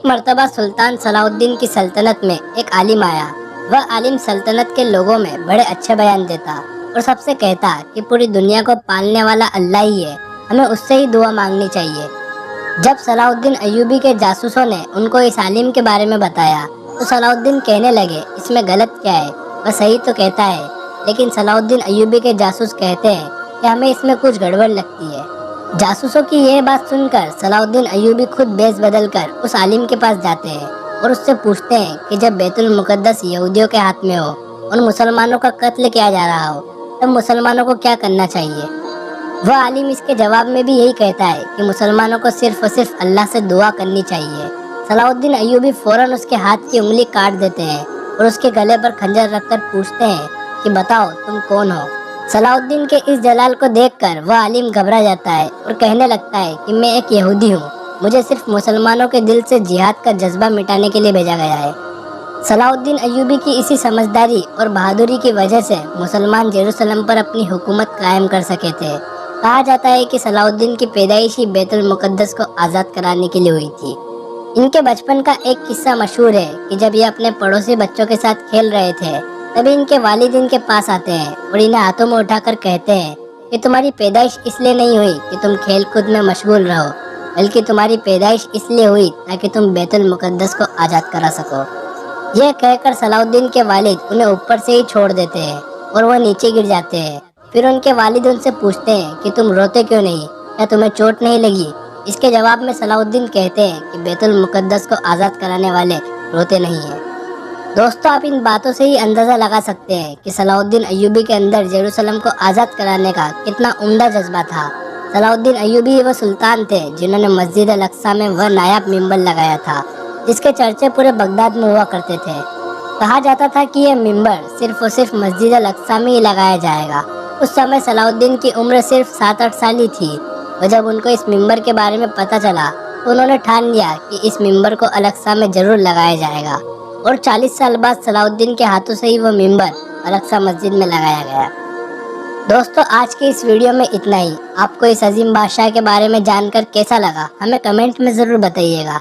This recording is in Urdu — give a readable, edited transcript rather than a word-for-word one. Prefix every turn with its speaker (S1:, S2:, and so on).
S1: ایک مرتبہ سلطان صلاح الدین کی سلطنت میں ایک عالم آیا۔ وہ عالم سلطنت کے لوگوں میں بڑے اچھے بیان دیتا اور سب سے کہتا کہ پوری دنیا کو پالنے والا اللہ ہی ہے، ہمیں اس سے ہی دعا مانگنی چاہیے۔ جب صلاح الدین ایوبی کے جاسوسوں نے ان کو اس عالم کے بارے میں بتایا تو صلاح الدین کہنے لگے اس میں غلط کیا ہے، وہ صحیح تو کہتا ہے۔ لیکن صلاح الدین ایوبی کے جاسوس کہتے ہیں کہ ہمیں اس میں کچھ گڑبڑ لگتی ہے۔ جاسوسوں کی یہ بات سن کر صلاح الدین ایوبی خود بیس بدل کر اس عالم کے پاس جاتے ہیں اور اس سے پوچھتے ہیں کہ جب بیت المقدس یہودیوں کے ہاتھ میں ہو اور مسلمانوں کا قتل کیا جا رہا ہو تب مسلمانوں کو کیا کرنا چاہیے؟ وہ عالم اس کے جواب میں بھی یہی کہتا ہے کہ مسلمانوں کو صرف اور صرف اللہ سے دعا کرنی چاہیے۔ صلاح الدین ایوبی فوراً اس کے ہاتھ کی انگلی کاٹ دیتے ہیں اور اس کے گلے پر خنجر رکھ کر پوچھتے ہیں کہ بتاؤ تم کون ہو؟ صلاح الدین کے اس جلال کو دیکھ کر وہ عالم گھبرا جاتا ہے اور کہنے لگتا ہے کہ میں ایک یہودی ہوں، مجھے صرف مسلمانوں کے دل سے جہاد کا جذبہ مٹانے کے لیے بھیجا گیا ہے۔ صلاح الدین ایوبی کی اسی سمجھداری اور بہادری کی وجہ سے مسلمان یروشلم پر اپنی حکومت قائم کر سکے تھے۔ کہا جاتا ہے کہ صلاح الدین کی پیدائش ہی بیت المقدس کو آزاد کرانے کے لیے ہوئی تھی۔ ان کے بچپن کا ایک قصہ مشہور ہے کہ جب یہ اپنے پڑوسی بچوں کے ساتھ کھیل رہے تھے تبھی ان کے والد ان کے پاس آتے ہیں اور انہیں ہاتھوں میں اٹھا کر کہتے ہیں کہ تمہاری پیدائش اس لیے نہیں ہوئی کہ تم کھیل کود میں مشغول رہو، بلکہ تمہاری پیدائش اس لیے ہوئی تاکہ تم بیت المقدس کو آزاد کرا سکو۔ یہ کہہ کر صلاح الدین کے والد انہیں اوپر سے ہی چھوڑ دیتے ہیں اور وہ نیچے گر جاتے ہیں۔ پھر ان کے والد ان سے پوچھتے ہیں کہ تم روتے کیوں نہیں، کیا تمہیں چوٹ نہیں لگی؟ اس کے جواب میں صلاح الدین کہتے ہیں کہ بیت المقدس کو آزاد کرانے والے روتے نہیں ہیں۔ دوستو، آپ ان باتوں سے ہی اندازہ لگا سکتے ہیں کہ صلاح الدین ایوبی کے اندر یروشلم کو آزاد کرانے کا کتنا عمدہ جذبہ تھا۔ صلاح الدین ایوبی وہ سلطان تھے جنہوں نے مسجد الاقصی میں وہ نایاب ممبر لگایا تھا جس کے چرچے پورے بغداد میں ہوا کرتے تھے۔ کہا جاتا تھا کہ یہ ممبر صرف اور صرف مسجد الاقصی میں ہی لگایا جائے گا۔ اس سمے صلاح الدین کی عمر صرف 7-8 سال ہی تھی اور جب ان کو اس ممبر کے بارے میں پتہ چلا تو انہوں نے ٹھان لیا کہ اس ممبر کو الاقصی میں ضرور لگایا جائے گا، اور 40 سال بعد صلاح الدین کے ہاتھوں سے ہی وہ ممبر الاقصی مسجد میں لگایا گیا۔ دوستو، آج کے اس ویڈیو میں اتنا ہی۔ آپ کو اس عظیم بادشاہ کے بارے میں جان کر کیسا لگا ہمیں کمنٹ میں ضرور بتائیے گا۔